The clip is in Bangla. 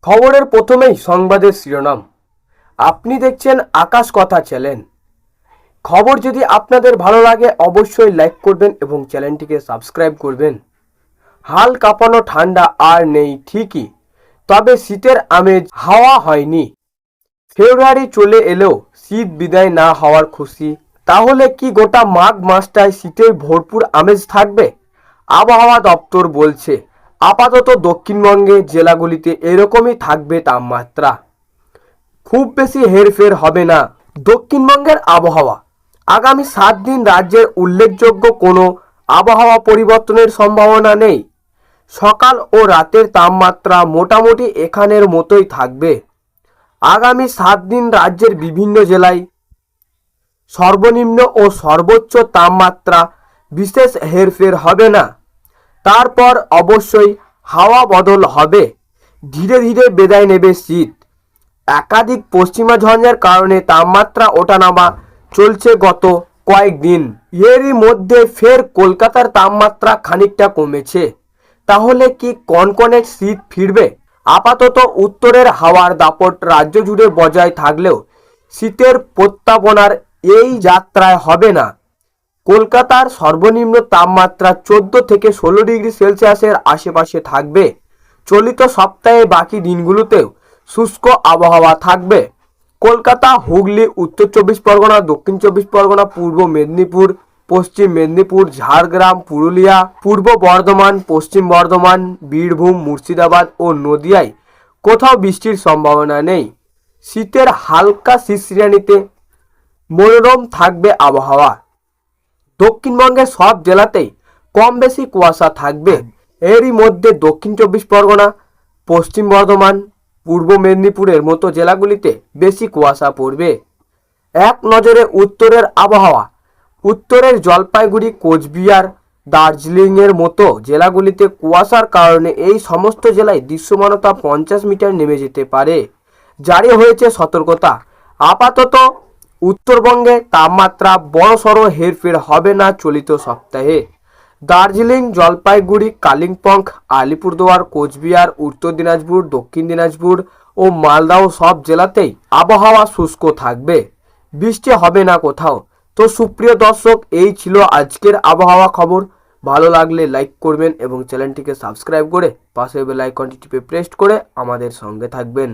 খবরের প্রথমেই সংবাদের শিরোনাম। আপনি দেখছেন আকাশ কথা চ্যানেল। খবর যদি আপনাদের ভালো লাগে অবশ্যই লাইক করবেন এবং চ্যানেলটিকে সাবস্ক্রাইব করবেন। হাল কাঁপানো ঠান্ডা আর নেই ঠিকই, তবে শীতের আমেজ হাওয়া হয়নি। ফেব্রুয়ারি চলে এলেও শীত বিদায় না হওয়ার খুশি। তাহলে কি গোটা মাঘ মাসটায় শীতের ভরপুর আমেজ থাকবে? আবহাওয়া দপ্তর বলছে আপাতত দক্ষিণবঙ্গের জেলাগুলিতে এরকমই থাকবে তাপমাত্রা। খুব বেশি হেরফের হবে না দক্ষিণবঙ্গের আবহাওয়া। আগামী 7 দিন রাজ্যের উল্লেখযোগ্য কোনো আবহাওয়া পরিবর্তনের সম্ভাবনা নেই। সকাল ও রাতের তাপমাত্রা মোটামুটি এখানের মতোই থাকবে। আগামী 7 দিন রাজ্যের বিভিন্ন জেলায় সর্বনিম্ন ও সর্বোচ্চ তাপমাত্রা বিশেষ হেরফের হবে না। তারপর অবশ্যই হাওয়া বদল হবে। ধীরে ধীরে বিদায় নেবে শীত। একাধিক পশ্চিমা ঝঞ্ঝার কারণে তাপমাত্রা ওঠানামা চলছে গত কয়েকদিন। এরই মধ্যে ফের কলকাতার তাপমাত্রা খানিকটা কমেছে। তাহলে কি কনকনে শীত ফিরবে? আপাতত উত্তরের হাওয়ার দাপট রাজ্য জুড়ে বজায় থাকলেও শীতের প্রত্যাবনার এই যাত্রায় হবে না। কলকাতার সর্বনিম্ন তাপমাত্রা 14 থেকে 16 ডিগ্রি সেলসিয়াসের আশেপাশে থাকবে। চলিত সপ্তাহে বাকি দিনগুলোতেও শুষ্ক আবহাওয়া থাকবে। কলকাতা, হুগলি, উত্তর 24 পরগনা, দক্ষিণ 24 পরগনা, পূর্ব মেদিনীপুর, পশ্চিম মেদিনীপুর, ঝাড়গ্রাম, পুরুলিয়া, পূর্ব বর্ধমান, পশ্চিম বর্ধমান, বীরভূম, মুর্শিদাবাদ ও নদিয়ায় কোথাও বৃষ্টির সম্ভাবনা নেই। শীতের হালকা শিশিরানিতে মনোরম থাকবে আবহাওয়া। দক্ষিণবঙ্গের সব জেলাতেই কম বেশি কুয়াশা থাকবে। এরই মধ্যে দক্ষিণ 24 পরগনা, পশ্চিম বর্ধমান, পূর্ব মেদিনীপুরের মতো জেলাগুলিতে বেশি কুয়াশা পড়বে। এক নজরে উত্তরের আবহাওয়া। উত্তরের জলপাইগুড়ি, কোচবিহার, দার্জিলিংয়ের মতো জেলাগুলিতে কুয়াশার কারণে এই সমস্ত জেলায় দৃশ্যমানতা 50 মিটার নেমে যেতে পারে। জারি হয়েছে সতর্কতা। আপাতত উত্তরবঙ্গে তাপমাত্রা বড়সড় হেরফের হবে না চলিত সপ্তাহে। দার্জিলিং, জলপাইগুড়ি, কালিম্পং, আলিপুরদুয়ার, কোচবিহার, উত্তর দিনাজপুর, দক্ষিণ দিনাজপুর ও মালদহ সব জেলাতেই আবহাওয়া শুষ্ক থাকবে। বৃষ্টি হবে না কোথাও। তো সুপ্রিয় দর্শক, এই ছিল আজকের আবহাওয়া খবর। ভালো লাগলে লাইক করবেন এবং চ্যানেলটিকে সাবস্ক্রাইব করে পাশে বেল আইকনটি টিপে প্রেস করে আমাদের সঙ্গে থাকবেন।